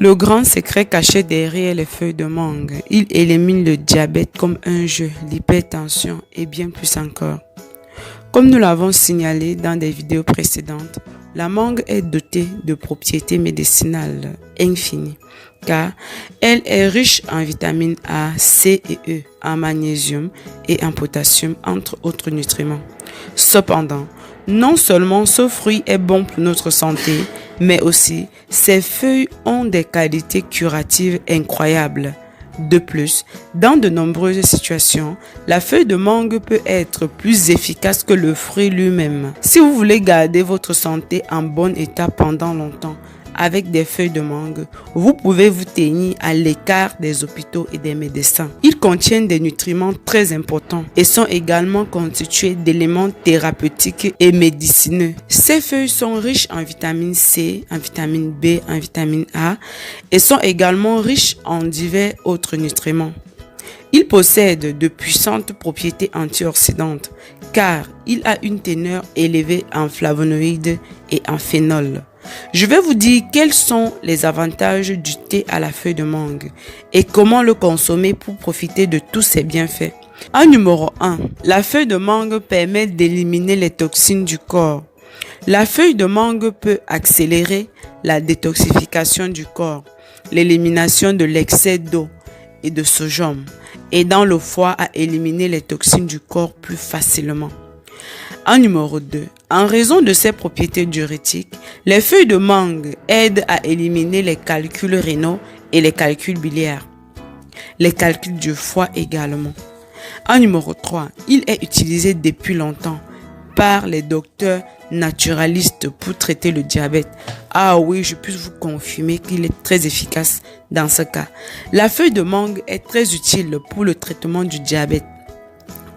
Le grand secret caché derrière les feuilles de mangue, il élimine le diabète comme un jeu, l'hypertension et bien plus encore. Comme nous l'avons signalé dans des vidéos précédentes, la mangue est dotée de propriétés médicinales infinies car elle est riche en vitamines A, C et E, en magnésium et en potassium entre autres nutriments. Cependant, non seulement ce fruit est bon pour notre santé, mais aussi ses feuilles ont des qualités curatives incroyables. De plus, dans de nombreuses situations, la feuille de mangue peut être plus efficace que le fruit lui-même. Si vous voulez garder votre santé en bon état pendant longtemps, avec des feuilles de mangue, vous pouvez vous tenir à l'écart des hôpitaux et des médecins. Ils contiennent des nutriments très importants et sont également constitués d'éléments thérapeutiques et médicineux. Ces feuilles sont riches en vitamine C, en vitamine B, en vitamine A et sont également riches en divers autres nutriments. Il possède de puissantes propriétés antioxydantes car il a une teneur élevée en flavonoïdes et en phénol. Je vais vous dire quels sont les avantages du thé à la feuille de mangue et comment le consommer pour profiter de tous ses bienfaits. En numéro 1, la feuille de mangue permet d'éliminer les toxines du corps. La feuille de mangue peut accélérer la détoxification du corps, l'élimination de l'excès d'eau et de sodium, aidant le foie à éliminer les toxines du corps plus facilement. En numéro 2, en raison de ses propriétés diurétiques, les feuilles de mangue aident à éliminer les calculs rénaux et les calculs biliaires, les calculs du foie également. En numéro 3, il est utilisé depuis longtemps par les docteurs naturalistes pour traiter le diabète. Ah oui, je peux vous confirmer qu'il est très efficace dans ce cas. La feuille de mangue est très utile pour le traitement du diabète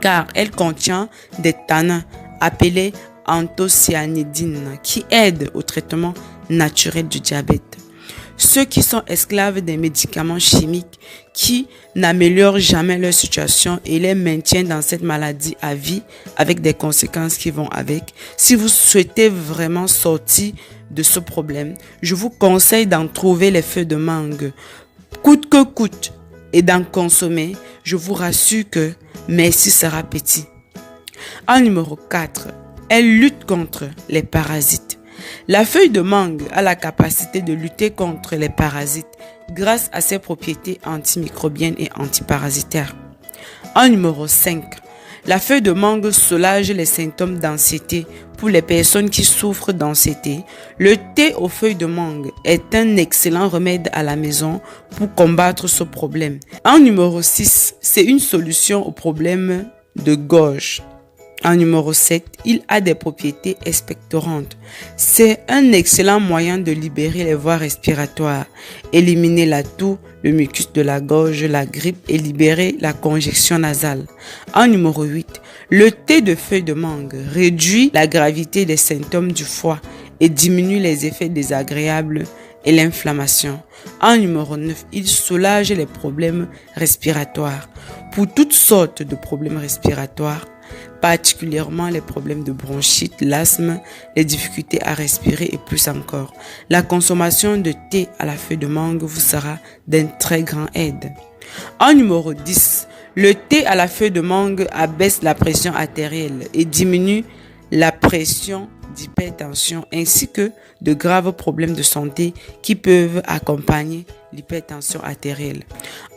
car elle contient des tanins appelés anthocyanidines qui aident au traitement naturel du diabète. Ceux qui sont esclaves des médicaments chimiques qui n'améliorent jamais leur situation et les maintiennent dans cette maladie à vie avec des conséquences qui vont avec. Si vous souhaitez vraiment sortir de ce problème, je vous conseille d'en trouver les feuilles de mangue coûte que coûte et d'en consommer. Je vous rassure que merci sera petit. En numéro 4, elle lutte contre les parasites. La feuille de mangue a la capacité de lutter contre les parasites grâce à ses propriétés antimicrobiennes et antiparasitaires. En numéro 5, la feuille de mangue soulage les symptômes d'anxiété pour les personnes qui souffrent d'anxiété. Le thé aux feuilles de mangue est un excellent remède à la maison pour combattre ce problème. En numéro 6, c'est une solution au problème de gorge. En numéro 7, il a des propriétés expectorantes. C'est un excellent moyen de libérer les voies respiratoires, éliminer la toux, le mucus de la gorge, la grippe et libérer la congestion nasale. En numéro 8, le thé de feuilles de mangue réduit la gravité des symptômes du foie et diminue les effets désagréables et l'inflammation. En numéro 9, il soulage les problèmes respiratoires. Pour toutes sortes de problèmes respiratoires, particulièrement les problèmes de bronchite, l'asthme, les difficultés à respirer et plus encore. La consommation de thé à la feuille de mangue vous sera d'une très grande aide. En numéro 10, le thé à la feuille de mangue abaisse la pression artérielle et diminue la pression d'hypertension ainsi que de graves problèmes de santé qui peuvent accompagner l'hypertension artérielle.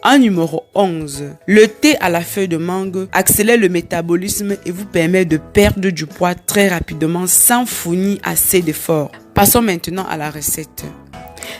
En numéro 11, le thé à la feuille de mangue accélère le métabolisme et vous permet de perdre du poids très rapidement sans fournir assez d'efforts. Passons maintenant à la recette.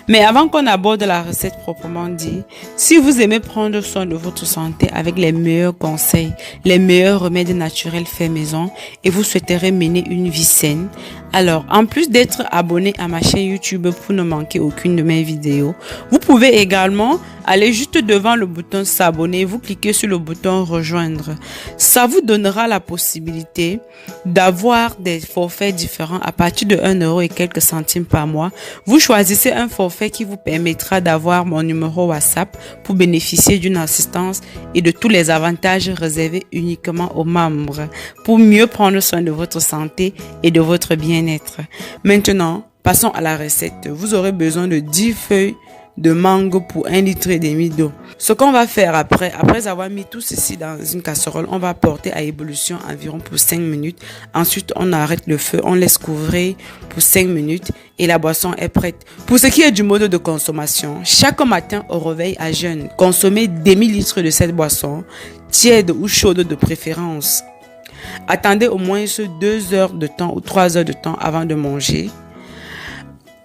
Mais avant qu'on aborde la recette proprement dit, si vous aimez prendre soin de votre santé avec les meilleurs conseils, les meilleurs remèdes naturels faits maison et vous souhaiterez mener une vie saine, alors en plus d'être abonné à ma chaîne YouTube pour ne manquer aucune de mes vidéos, vous pouvez également aller juste devant le bouton s'abonner, vous cliquez sur le bouton rejoindre. Ça vous donnera la possibilité d'avoir des forfaits différents à partir de 1 € et quelques centimes par mois. Vous choisissez un forfait qui vous permettra d'avoir mon numéro WhatsApp pour bénéficier d'une assistance et de tous les avantages réservés uniquement aux membres pour mieux prendre soin de votre santé et de votre bien-être. Maintenant, passons à la recette. Vous aurez besoin de 10 feuilles de mangue pour 1,5 litre d'eau. Ce qu'on va faire après avoir mis tout ceci dans une casserole, on va porter à ébullition environ pour 5 minutes. Ensuite, on arrête le feu, on laisse couvrir pour 5 minutes et la boisson est prête. Pour ce qui est du mode de consommation, chaque matin au réveil à jeun, consommez demi-litre de cette boisson, tiède ou chaude de préférence. Attendez au moins 2 heures de temps ou 3 heures de temps avant de manger.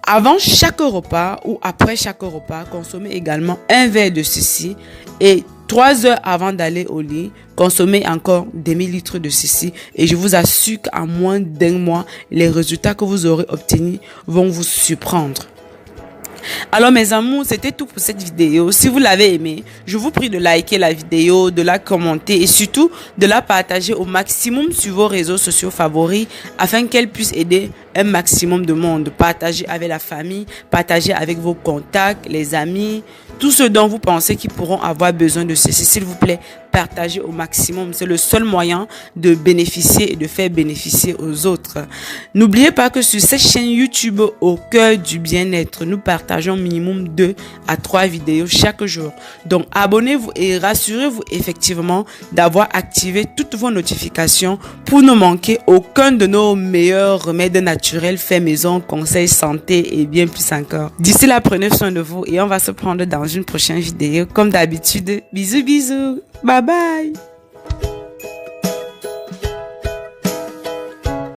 Avant chaque repas ou après chaque repas, consommez également un verre de ceci et 3 heures avant d'aller au lit, consommez encore demi-litre de ceci et je vous assure qu'en moins d'1 mois, les résultats que vous aurez obtenus vont vous surprendre. Alors mes amours, c'était tout pour cette vidéo. Si vous l'avez aimé, je vous prie de liker la vidéo, de la commenter et surtout de la partager au maximum sur vos réseaux sociaux favoris afin qu'elle puisse aider un maximum de monde. Partagez avec la famille, partagez avec vos contacts, les amis, tous ceux dont vous pensez qu'ils pourront avoir besoin de ceci. S'il vous plaît, partagez au maximum. C'est le seul moyen de bénéficier et de faire bénéficier aux autres. N'oubliez pas que sur cette chaîne YouTube Au cœur du bien-être, nous partageons minimum 2 à 3 vidéos chaque jour. Donc, abonnez-vous et rassurez-vous effectivement d'avoir activé toutes vos notifications pour ne manquer aucun de nos meilleurs remèdes naturels faits maison, conseils santé et bien plus encore. D'ici là, prenez soin de vous et on va se prendre dans une prochaine vidéo. Comme d'habitude, bisous bisous. Bye bye.